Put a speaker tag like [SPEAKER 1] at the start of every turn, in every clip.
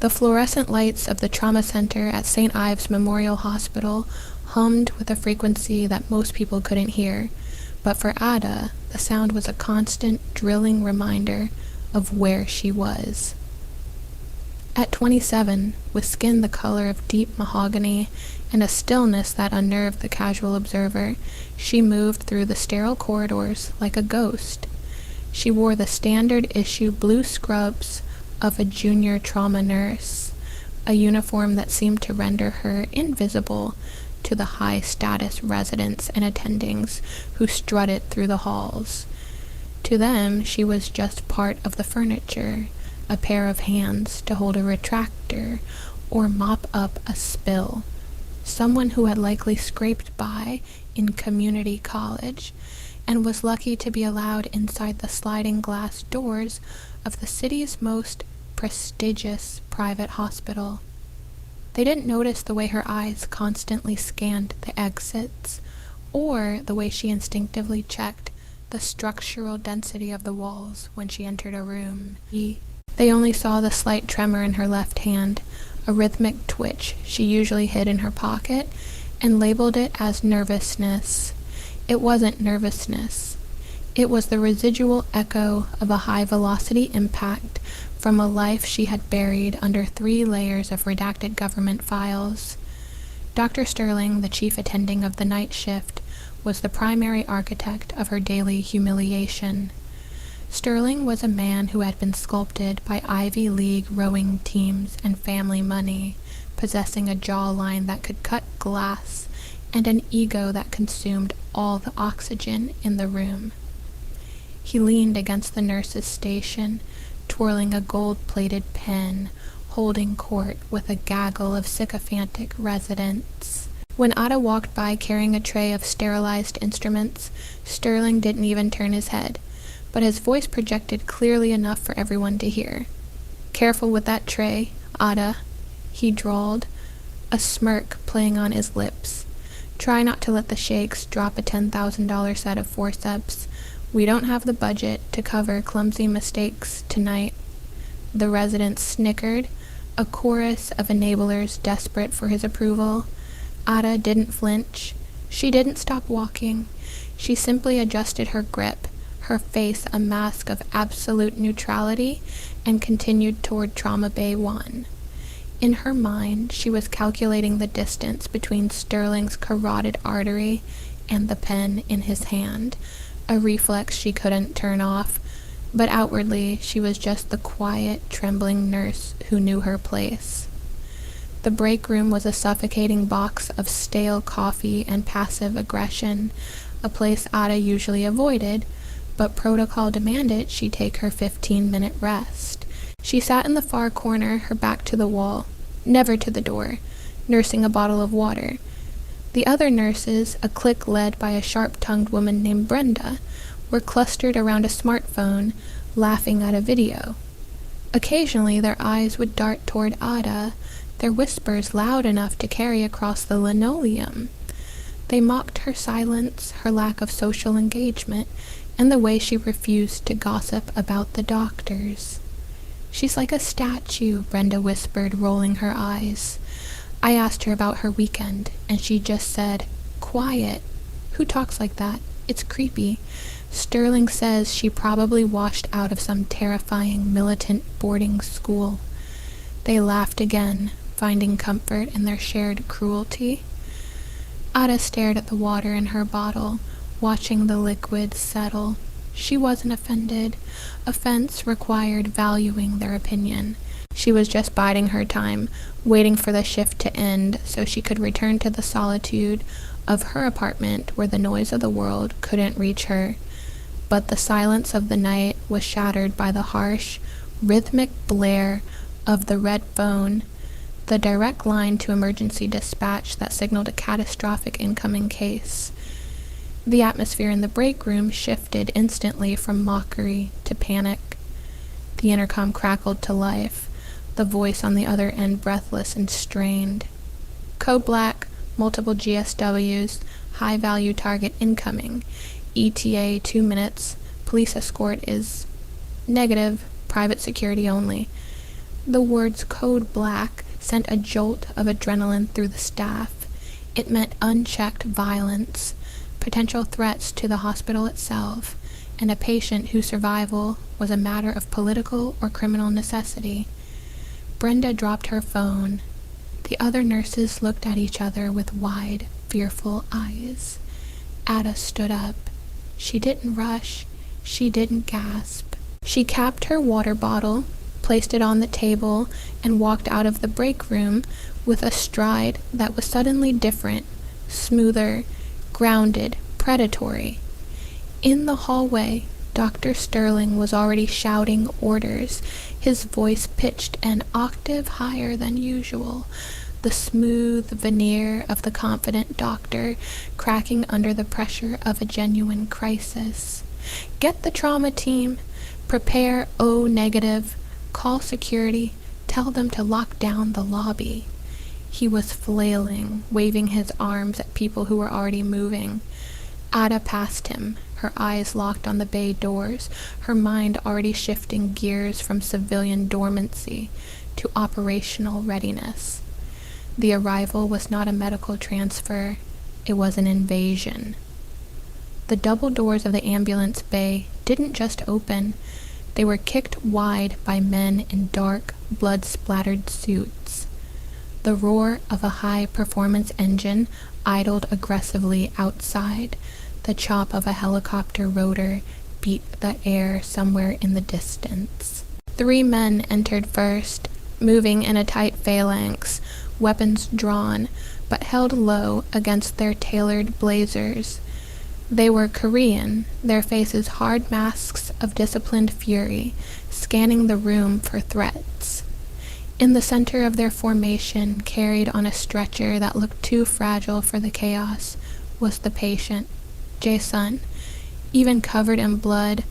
[SPEAKER 1] The fluorescent lights of the trauma center at St. Ives Memorial Hospital hummed with a frequency that most people couldn't hear, but for Ada, the sound was a constant, drilling reminder of where she was. At 27, with skin the color of deep mahogany and a stillness that unnerved the casual observer, she moved through the sterile corridors like a ghost. She wore the standard-issue blue scrubs of a junior trauma nurse, a uniform that seemed to render her invisible to the high-status residents and attendings who strutted through the halls. To them, she was just part of the furniture, a pair of hands to hold a retractor or mop up a spill, someone who had likely scraped by in community college and was lucky to be allowed inside the sliding glass doors of the city's most prestigious private hospital. They didn't notice the way her eyes constantly scanned the exits, or the way she instinctively checked the structural density of the walls when she entered a room. They only saw the slight tremor in her left hand, a rhythmic twitch she usually hid in her pocket, and labeled it as nervousness. It wasn't nervousness. It was the residual echo of a high-velocity impact from a life she had buried under 3 layers of redacted government files. Dr. Sterling, the chief attending of the night shift, was the primary architect of her daily humiliation. Sterling was a man who had been sculpted by Ivy League rowing teams and family money, possessing a jawline that could cut glass and an ego that consumed all the oxygen in the room. He leaned against the nurse's station, twirling a gold-plated pen, holding court with a gaggle of sycophantic residents. When Ada walked by carrying a tray of sterilized instruments, Sterling didn't even turn his head, but his voice projected clearly enough for everyone to hear. "Careful with that tray, Ada," he drawled, a smirk playing on his lips. "Try not to let the shakes drop a $10,000 set of forceps. We don't have the budget to cover clumsy mistakes tonight." The residents snickered, a chorus of enablers desperate for his approval. Ada didn't flinch. She didn't stop walking. She simply adjusted her grip, her face a mask of absolute neutrality, and continued toward Trauma Bay 1. In her mind, she was calculating the distance between Sterling's carotid artery and the pen in his hand, a reflex she couldn't turn off, but outwardly she was just the quiet, trembling nurse who knew her place. The break room was a suffocating box of stale coffee and passive aggression, a place Ada usually avoided, but protocol demanded she take her 15-minute rest. She sat in the far corner, her back to the wall, never to the door, nursing a bottle of water. The other nurses, a clique led by a sharp-tongued woman named Brenda, were clustered around a smartphone, laughing at a video. Occasionally their eyes would dart toward Ada, their whispers loud enough to carry across the linoleum. They mocked her silence, her lack of social engagement, and the way she refused to gossip about the doctors. "She's like a statue," Brenda whispered, rolling her eyes. I asked her about her weekend, and she just said, "Quiet. Who talks like that? It's creepy. Sterling says she probably washed out of some terrifying militant boarding school." They laughed again, finding comfort in their shared cruelty. Ada stared at the water in her bottle, watching the liquid settle. She wasn't offended. Offense required valuing their opinion. She was just biding her time, waiting for the shift to end so she could return to the solitude of her apartment where the noise of the world couldn't reach her. But the silence of the night was shattered by the harsh, rhythmic blare of the red phone, the direct line to emergency dispatch that signaled a catastrophic incoming case. The atmosphere in the break room shifted instantly from mockery to panic. The intercom crackled to life, the voice on the other end breathless and strained. "Code Black, multiple GSWs, high-value target incoming. ETA 2 minutes. Police escort is negative, private security only." The words code black sent a jolt of adrenaline through the staff. It meant unchecked violence, potential threats to the hospital itself, and a patient whose survival was a matter of political or criminal necessity. Brenda dropped her phone. The other nurses looked at each other with wide, fearful eyes. Ada stood up. She didn't rush. She didn't gasp. She capped her water bottle, placed it on the table, and walked out of the break room with a stride that was suddenly different, smoother, grounded, predatory. In the hallway, Dr. Sterling was already shouting orders, his voice pitched an octave higher than usual, the smooth veneer of the confident doctor cracking under the pressure of a genuine crisis. Get the trauma team. Prepare O negative. Call security. Tell them to lock down the lobby. He was flailing, waving his arms at people who were already moving. Ada passed him, her eyes locked on the bay doors, her mind already shifting gears from civilian dormancy to operational readiness. The arrival was not a medical transfer, it was an invasion. The double doors of the ambulance bay didn't just open, they were kicked wide by men in dark, blood-splattered suits. The roar of a high-performance engine idled aggressively outside. The chop of a helicopter rotor beat the air somewhere in the distance. 3 men entered first, moving in a tight phalanx, weapons drawn, but held low against their tailored blazers. They were Korean, their faces hard masks of disciplined fury, scanning the room for threats. In the center of their formation, carried on a stretcher that looked too fragile for the chaos, was the patient, Jae-sun, even covered in blood,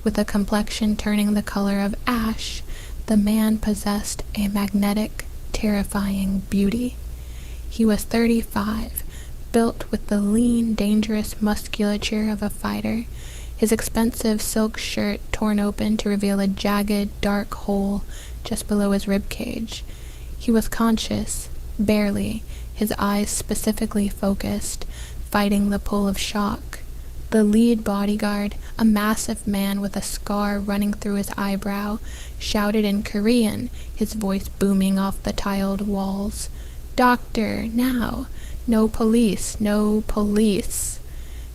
[SPEAKER 1] with a complexion turning the color of ash. The man possessed a magnetic, terrifying beauty. He was 35, built with the lean, dangerous musculature of a fighter, his expensive silk shirt torn open to reveal a jagged, dark hole just below his ribcage. He was conscious, barely, his eyes specifically focused, fighting the pull of shock. The lead bodyguard, a massive man with a scar running through his eyebrow, shouted in Korean, his voice booming off the tiled walls. "Doctor, now! No police, no police!"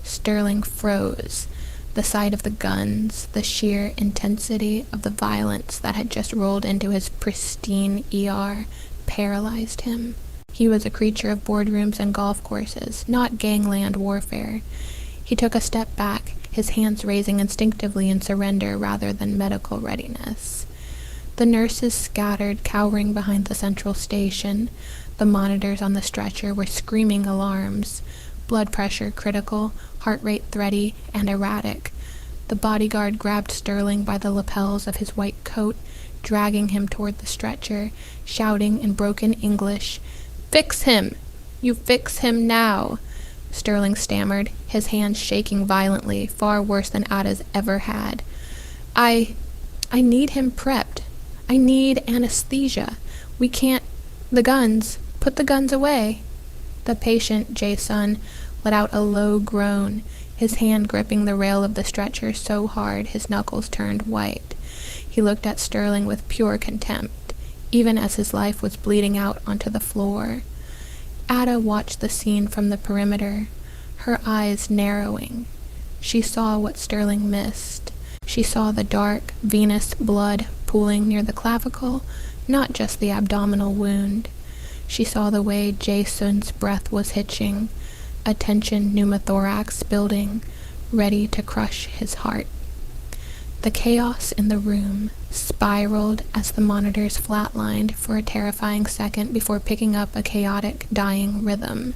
[SPEAKER 1] Sterling froze. The sight of the guns, the sheer intensity of the violence that had just rolled into his pristine ER, paralyzed him. He was a creature of boardrooms and golf courses, not gangland warfare. He took a step back, his hands raising instinctively in surrender rather than medical readiness. The nurses scattered, cowering behind the central station. The monitors on the stretcher were screaming alarms. Blood pressure critical, heart rate thready, and erratic. The bodyguard grabbed Sterling by the lapels of his white coat, dragging him toward the stretcher, shouting in broken English, "Fix him! You fix him now!" Sterling stammered, his hands shaking violently, far worse than Ada's ever had. I need him prepped. I need anesthesia. We can't... The guns. Put the guns away." The patient, Jae-sun, let out a low groan, his hand gripping the rail of the stretcher so hard his knuckles turned white. He looked at Sterling with pure contempt, even as his life was bleeding out onto the floor. Ada watched the scene from the perimeter, her eyes narrowing. She saw what Sterling missed. She saw the dark, venous blood pooling near the clavicle, not just the abdominal wound. She saw the way Jae-sun's breath was hitching, a tension pneumothorax building, ready to crush his heart. The chaos in the room spiraled as the monitors flatlined for a terrifying second before picking up a chaotic, dying rhythm.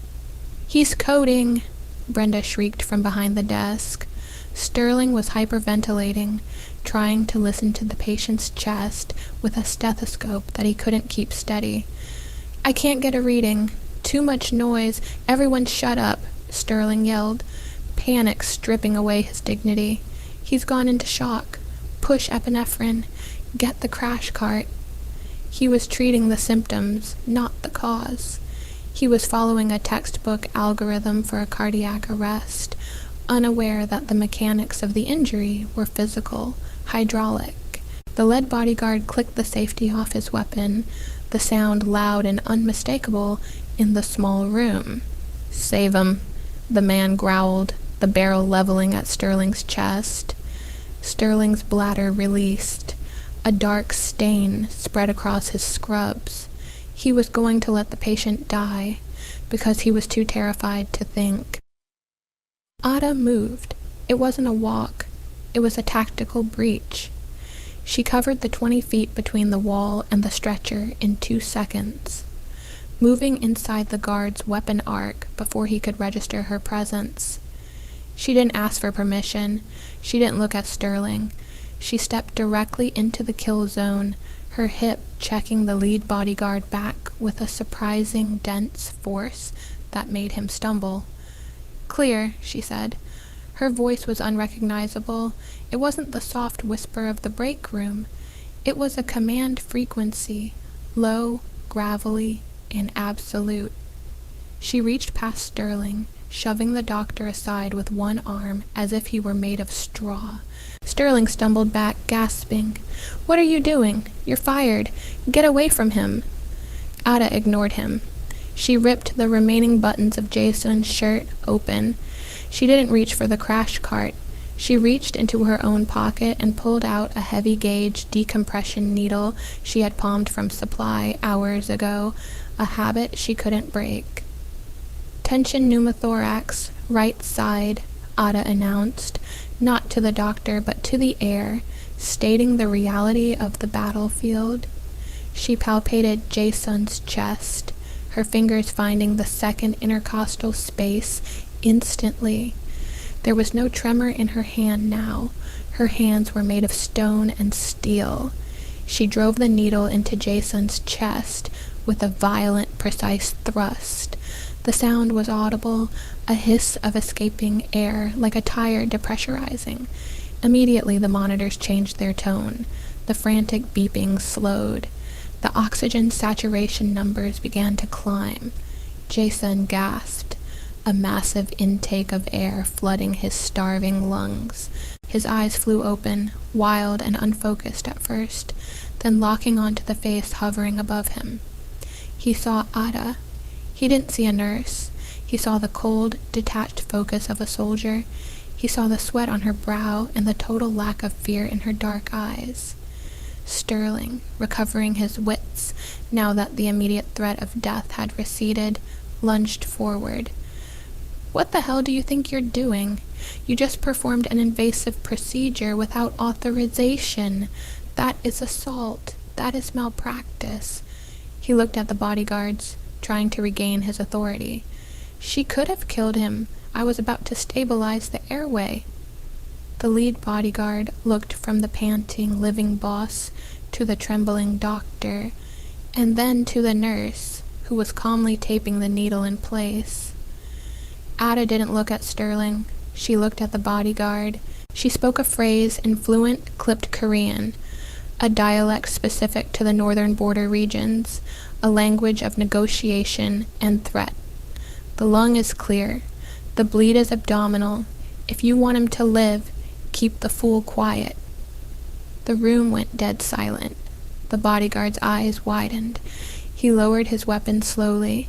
[SPEAKER 1] "He's coding!" Brenda shrieked from behind the desk. Sterling was hyperventilating, trying to listen to the patient's chest with a stethoscope that he couldn't keep steady. "I can't get a reading. Too much noise. Everyone shut up," Sterling yelled, panic stripping away his dignity. "He's gone into shock. Push epinephrine. Get the crash cart." He was treating the symptoms, not the cause. He was following a textbook algorithm for a cardiac arrest, unaware that the mechanics of the injury were physical, hydraulic. The lead bodyguard clicked the safety off his weapon, the sound loud and unmistakable in the small room. "Save him," the man growled, the barrel leveling at Sterling's chest. Sterling's bladder released. A dark stain spread across his scrubs. He was going to let the patient die, because he was too terrified to think. Ada moved. It wasn't a walk. It was a tactical breach. She covered the 20 feet between the wall and the stretcher in 2 seconds, moving inside the guard's weapon arc before he could register her presence. She didn't ask for permission. She didn't look at Sterling. She stepped directly into the kill zone, her hip checking the lead bodyguard back with a surprising dense force that made him stumble. "Clear," she said. Her voice was unrecognizable. It wasn't the soft whisper of the break room. It was a command frequency, low, gravelly, and absolute. She reached past Sterling, shoving the doctor aside with one arm as if he were made of straw. Sterling stumbled back, gasping. "What are you doing? You're fired. Get away from him." Ada ignored him. She ripped the remaining buttons of Jason's shirt open. She didn't reach for the crash cart. She reached into her own pocket and pulled out a heavy-gauge decompression needle she had palmed from supply hours ago, a habit she couldn't break. "Tension pneumothorax, right side," Ada announced, not to the doctor but to the air, stating the reality of the battlefield. She palpated Jason's chest, her fingers finding the second intercostal space instantly. There was no tremor in her hand now. Her hands were made of stone and steel. She drove the needle into Jason's chest with a violent, precise thrust. The sound was audible, a hiss of escaping air, like a tire depressurizing. Immediately the monitors changed their tone. The frantic beeping slowed. The oxygen saturation numbers began to climb. Jason gasped, a massive intake of air flooding his starving lungs. His eyes flew open, wild and unfocused at first, then locking onto the face hovering above him. He saw Ada. He didn't see a nurse. He saw the cold, detached focus of a soldier. He saw the sweat on her brow and the total lack of fear in her dark eyes. Sterling, recovering his wits now that the immediate threat of death had receded, lunged forward. "What the hell do you think you're doing? You just performed an invasive procedure without authorization. That is assault. That is malpractice." He looked at the bodyguards, trying to regain his authority. "She could have killed him. I was about to stabilize the airway." The lead bodyguard looked from the panting, living boss to the trembling doctor, and then to the nurse, who was calmly taping the needle in place. Ada didn't look at Sterling. She looked at the bodyguard. She spoke a phrase in fluent, clipped Korean, a dialect specific to the northern border regions, a language of negotiation and threat. "The lung is clear. The bleed is abdominal. If you want him to live, keep the fool quiet." The room went dead silent. The bodyguard's eyes widened. He lowered his weapon slowly.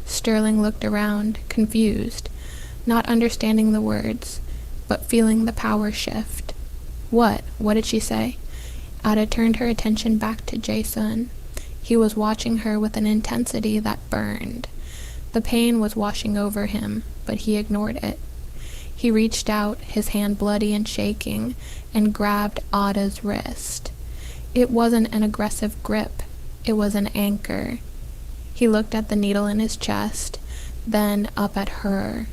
[SPEAKER 1] Sterling looked around, confused, not understanding the words, but feeling the power shift. What did she say? Ada turned her attention back to Jason. He was watching her with an intensity that burned. The pain was washing over him, but he ignored it. He reached out, his hand bloody and shaking, and grabbed Ada's wrist. It wasn't an aggressive grip. It was an anchor. He looked at the needle in his chest, then up at her.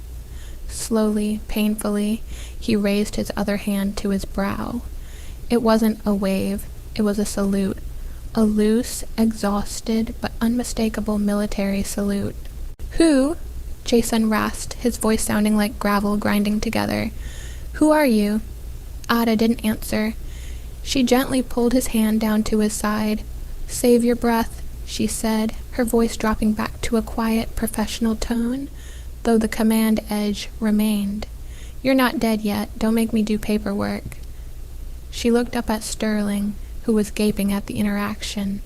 [SPEAKER 1] Slowly, painfully, he raised his other hand to his brow. It wasn't a wave, it was a salute. A loose, exhausted, but unmistakable military salute. "Who?" Jason rasped, his voice sounding like gravel grinding together. "Who are you?" Ada didn't answer. She gently pulled his hand down to his side. "Save your breath," she said, her voice dropping back to a quiet, professional tone, though the command edge remained. "You're not dead yet. Don't make me do paperwork." She looked up at Sterling, who was gaping at the interaction.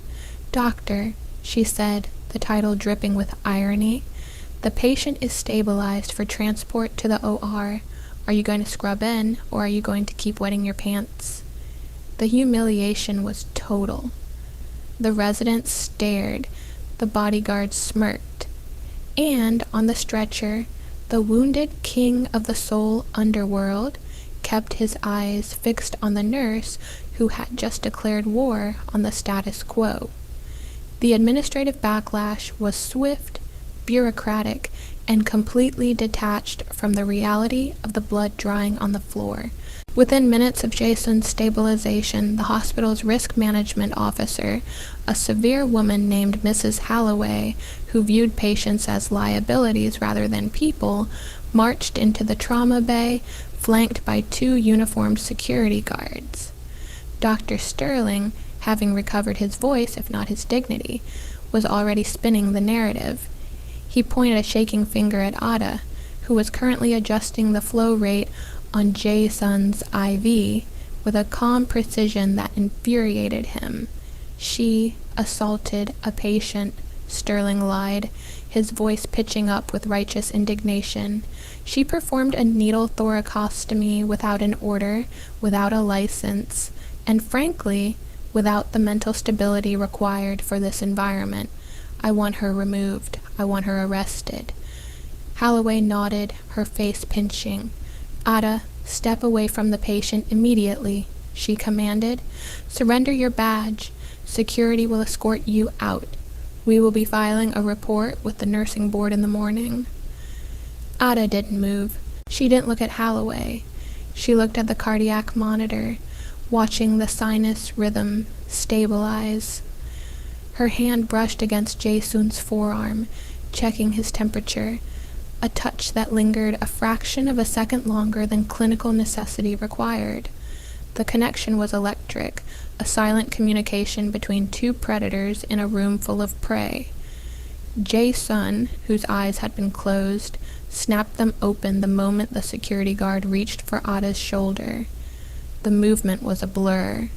[SPEAKER 1] "Doctor," she said, the title dripping with irony, "the patient is stabilized for transport to the OR. Are you going to scrub in, or are you going to keep wetting your pants?" The humiliation was total. The residents stared, the bodyguard smirked, and on the stretcher, the wounded king of the soul underworld kept his eyes fixed on the nurse who had just declared war on the status quo. The administrative backlash was swift, bureaucratic, and completely detached from the reality of the blood drying on the floor. Within minutes of Jason's stabilization, the hospital's risk management officer, a severe woman named Mrs. Halloway, who viewed patients as liabilities rather than people, marched into the trauma bay, flanked by 2 uniformed security guards. Dr. Sterling, having recovered his voice, if not his dignity, was already spinning the narrative. He pointed a shaking finger at Ada, who was currently adjusting the flow rate on Jason's IV with a calm precision that infuriated him. "She assaulted a patient," Sterling lied, his voice pitching up with righteous indignation. "She performed a needle thoracostomy without an order, without a license, and frankly, without the mental stability required for this environment. I want her removed. I want her arrested." Halloway nodded, her face pinching. "Ada, step away from the patient immediately," she commanded. "Surrender your badge. Security will escort you out. We will be filing a report with the nursing board in the morning." Ada didn't move. She didn't look at Halloway. She looked at the cardiac monitor, watching the sinus rhythm stabilize. Her hand brushed against Jae-Soon's forearm, checking his temperature, a touch that lingered a fraction of a second longer than clinical necessity required. The connection was electric, a silent communication between 2 predators in a room full of prey. Jae-Sun, whose eyes had been closed, snapped them open the moment the security guard reached for Ada's shoulder. The movement was a blur.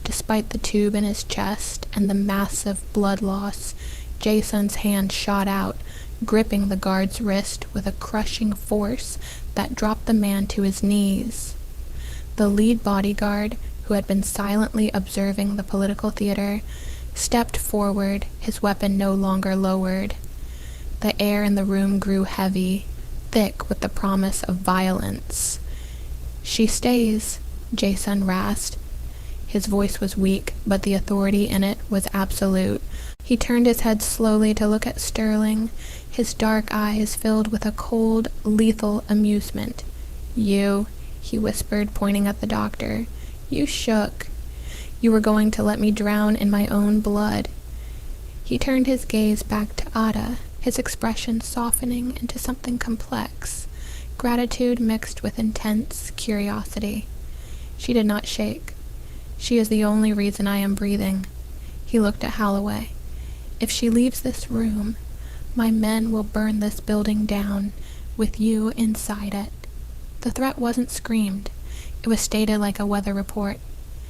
[SPEAKER 1] Despite the tube in his chest and the massive blood loss, Jae-Sun's hand shot out, gripping the guard's wrist with a crushing force that dropped the man to his knees. The lead bodyguard, who had been silently observing the political theater, stepped forward, his weapon no longer lowered. The air in the room grew heavy, thick with the promise of violence. "She stays," Jason rasped. His voice was weak, but the authority in it was absolute. He turned his head slowly to look at Sterling, his dark eyes filled with a cold, lethal amusement. "You," he whispered, pointing at the doctor. "You shook. You were going to let me drown in my own blood." He turned his gaze back to Ada, his expression softening into something complex, gratitude mixed with intense curiosity. "She did not shake. She is the only reason I am breathing." He looked at Halloway. "If she leaves this room, my men will burn this building down, with you inside it." The threat wasn't screamed. It was stated like a weather report.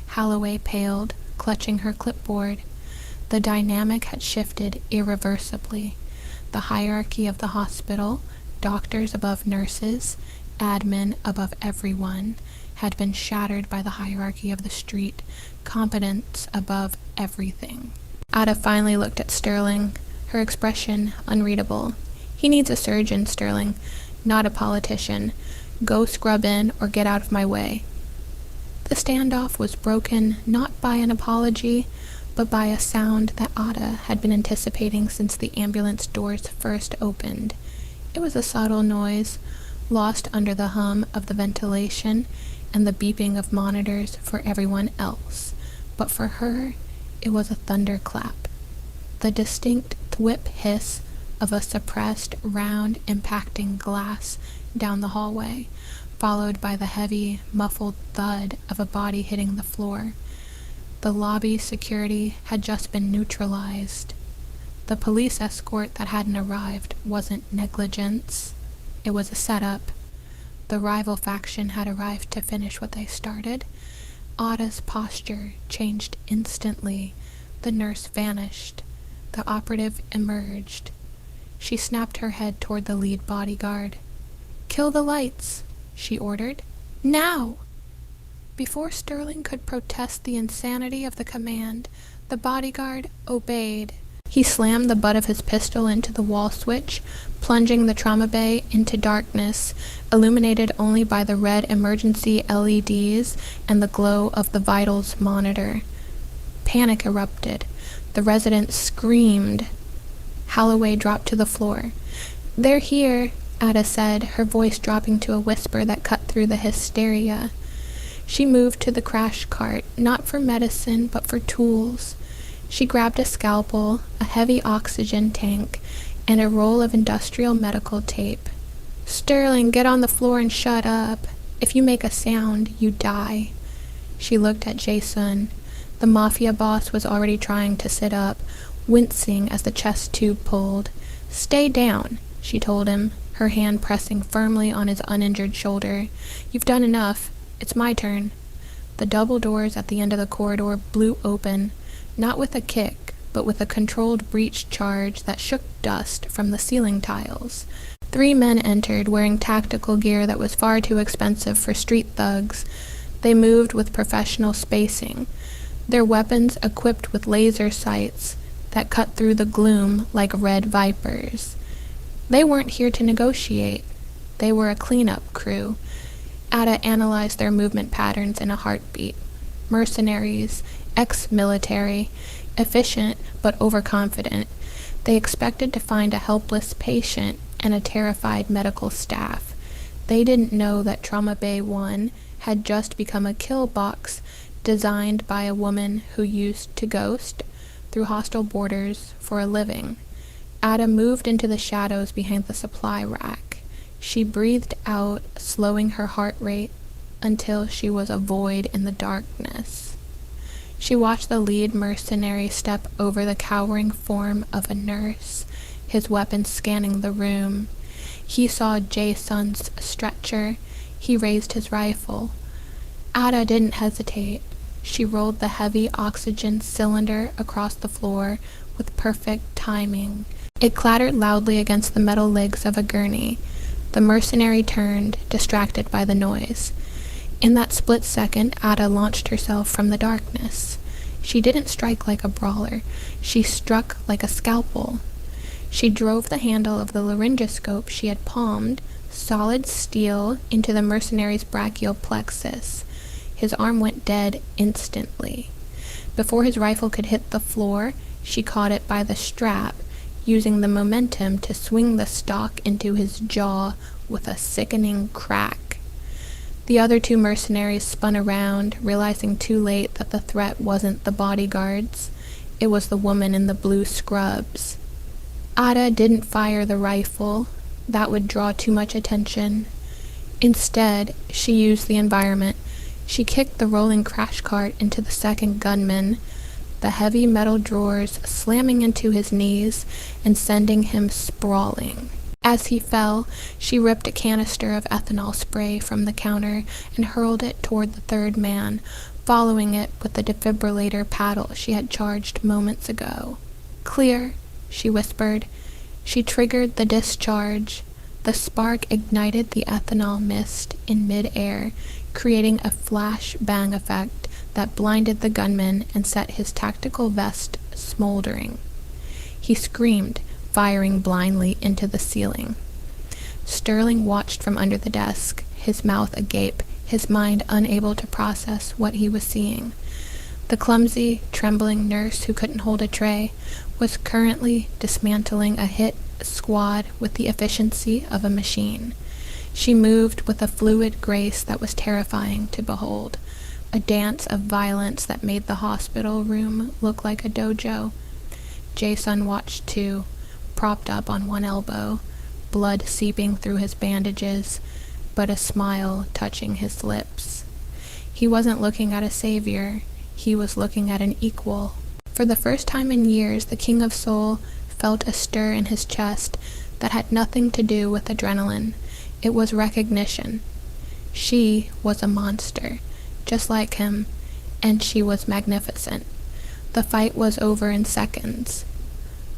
[SPEAKER 1] Halloway paled, clutching her clipboard. The dynamic had shifted irreversibly. The hierarchy of the hospital, doctors above nurses, admin above everyone, had been shattered by the hierarchy of the street, competence above everything. Ada finally looked at Sterling, her expression unreadable. "He needs a surgeon, Sterling, not a politician. Go scrub in or get out of my way." The standoff was broken not by an apology, but by a sound that Ada had been anticipating since the ambulance doors first opened. It was a subtle noise, lost under the hum of the ventilation and the beeping of monitors for everyone else, but for her, it was a thunderclap. The distinct thwip hiss of a suppressed round impacting glass down the hallway, followed by the heavy, muffled thud of a body hitting the floor. The lobby security had just been neutralized. The police escort that hadn't arrived wasn't negligence. It was a setup. The rival faction had arrived to finish what they started. Ada's posture changed instantly. The nurse vanished. The operative emerged. She snapped her head toward the lead bodyguard. "Kill the lights," she ordered. "Now!" Before Sterling could protest the insanity of the command, the bodyguard obeyed. He slammed the butt of his pistol into the wall switch, plunging the trauma bay into darkness, illuminated only by the red emergency LEDs and the glow of the vitals monitor. Panic erupted. The residents screamed. Holloway dropped to the floor. "They're here," Ada said, her voice dropping to a whisper that cut through the hysteria. She moved to the crash cart, not for medicine, but for tools. She grabbed a scalpel, a heavy oxygen tank, and a roll of industrial medical tape. "Sterling, get on the floor and shut up. If you make a sound, you die." She looked at Jason. The Mafia boss was already trying to sit up, wincing as the chest tube pulled. "Stay down," she told him, her hand pressing firmly on his uninjured shoulder. "You've done enough. It's my turn." The double doors at the end of the corridor blew open, not with a kick, but with a controlled breach charge that shook dust from the ceiling tiles. 3 men entered, wearing tactical gear that was far too expensive for street thugs. They moved with professional spacing, their weapons equipped with laser sights that cut through the gloom like red vipers. They weren't here to negotiate. They were a cleanup crew. Ada analyzed their movement patterns in a heartbeat. Mercenaries, ex-military, efficient but overconfident. They expected to find a helpless patient and a terrified medical staff. They didn't know that Trauma Bay 1 had just become a kill box designed by a woman who used to ghost through hostile borders for a living. Ada moved into the shadows behind the supply rack. She breathed out, slowing her heart rate until she was a void in the darkness. She watched the lead mercenary step over the cowering form of a nurse, his weapon scanning the room. He saw Jason's stretcher. He raised his rifle. Ada didn't hesitate. She rolled the heavy oxygen cylinder across the floor with perfect timing. It clattered loudly against the metal legs of a gurney. The mercenary turned, distracted by the noise. In that split second, Ada launched herself from the darkness. She didn't strike like a brawler. She struck like a scalpel. She drove the handle of the laryngoscope she had palmed, solid steel, into the mercenary's brachial plexus. His arm went dead instantly. Before his rifle could hit the floor, she caught it by the strap, using the momentum to swing the stock into his jaw with a sickening crack. The other 2 mercenaries spun around, realizing too late that the threat wasn't the bodyguards. It was the woman in the blue scrubs. Ada didn't fire the rifle. That would draw too much attention. Instead, she used the environment. She kicked the rolling crash cart into the second gunman, the heavy metal drawers slamming into his knees and sending him sprawling. As he fell, she ripped a canister of ethanol spray from the counter and hurled it toward the third man, following it with the defibrillator paddle she had charged moments ago. "Clear," she whispered. She triggered the discharge. The spark ignited the ethanol mist in mid-air, creating a flash bang effect that blinded the gunman and set his tactical vest smoldering. He screamed, firing blindly into the ceiling. Sterling watched from under the desk, his mouth agape, his mind unable to process what he was seeing. The clumsy, trembling nurse who couldn't hold a tray was currently dismantling a hit squad with the efficiency of a machine. She moved with a fluid grace that was terrifying to behold, a dance of violence that made the hospital room look like a dojo. Jason watched too, propped up on one elbow, blood seeping through his bandages, but a smile touching his lips. He wasn't looking at a savior. he was looking at an equal. For the first time in years, the King of Seoul felt a stir in his chest that had nothing to do with adrenaline. It was recognition. She was a monster, just like him, and she was magnificent. The fight was over in seconds.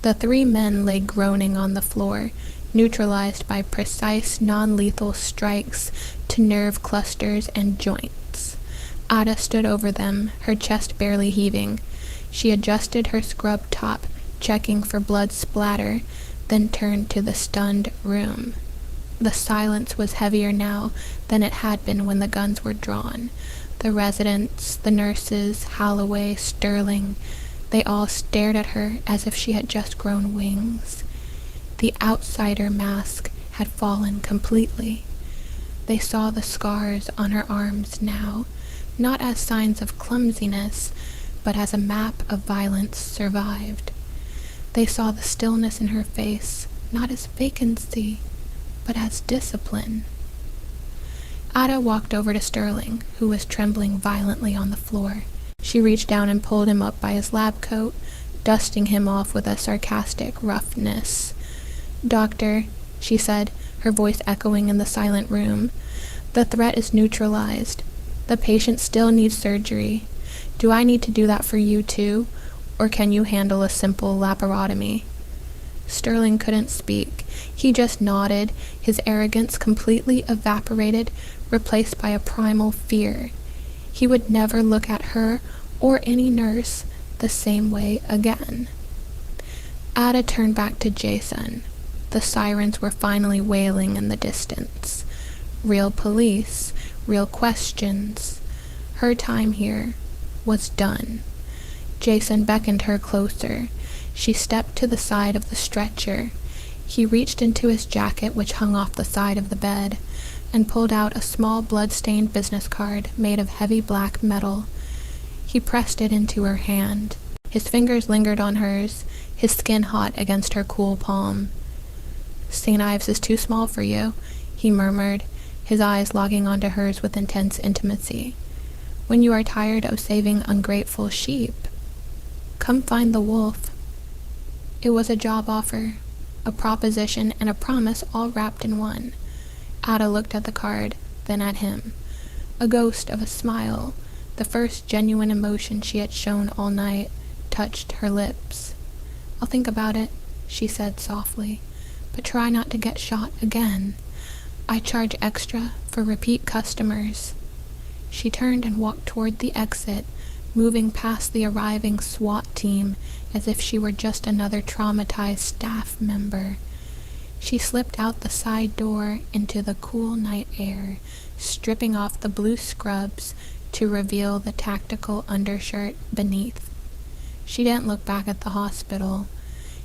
[SPEAKER 1] The three men lay groaning on the floor, neutralized by precise, non-lethal strikes to nerve clusters and joints. Ada stood over them, her chest barely heaving. She adjusted her scrub top, checking for blood splatter, then turned to the stunned room. The silence was heavier now than it had been when the guns were drawn. The residents, the nurses, Holloway, Sterling, they all stared at her as if she had just grown wings. The outsider mask had fallen completely. They saw the scars on her arms now, not as signs of clumsiness, but as a map of violence survived. They saw the stillness in her face, not as vacancy, but as discipline. Ada walked over to Sterling, who was trembling violently on the floor. She reached down and pulled him up by his lab coat, dusting him off with a sarcastic roughness. "Doctor," she said, her voice echoing in the silent room, "the threat is neutralized. The patient still needs surgery. Do I need to do that for you too, or can you handle a simple laparotomy?" Sterling couldn't speak. He just nodded, his arrogance completely evaporated, replaced by a primal fear. He would never look at her or any nurse the same way again. Ada turned back to Jason. The sirens were finally wailing in the distance. Real police, real questions. Her time here was done. Jason beckoned her closer. She stepped to the side of the stretcher. He reached into his jacket, which hung off the side of the bed, and pulled out a small blood-stained business card made of heavy black metal. He pressed it into her hand. His fingers lingered on hers, his skin hot against her cool palm. "St. Ives is too small for you," he murmured, his eyes logging onto hers with intense intimacy. "When you are tired of saving ungrateful sheep, come find the wolf." It was a job offer, a proposition, and a promise all wrapped in one. Ada looked at the card, then at him. A ghost of a smile, the first genuine emotion she had shown all night, touched her lips. "I'll think about it," she said softly, "but try not to get shot again. I charge extra for repeat customers." She turned and walked toward the exit, moving past the arriving SWAT team as if she were just another traumatized staff member. She slipped out the side door into the cool night air, stripping off the blue scrubs to reveal the tactical undershirt beneath. She didn't look back at the hospital.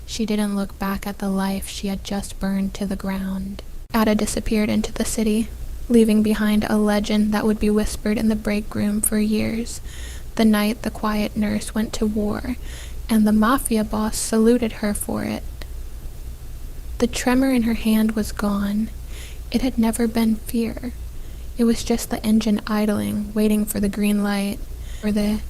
[SPEAKER 1] She didn't look back at the life she had just burned to the ground. Ada disappeared into the city, leaving behind a legend that would be whispered in the break room for years. The night the quiet nurse went to war, and the Mafia boss saluted her for it. The tremor in her hand was gone. It had never been fear. It was just the engine idling, waiting for the green light, for the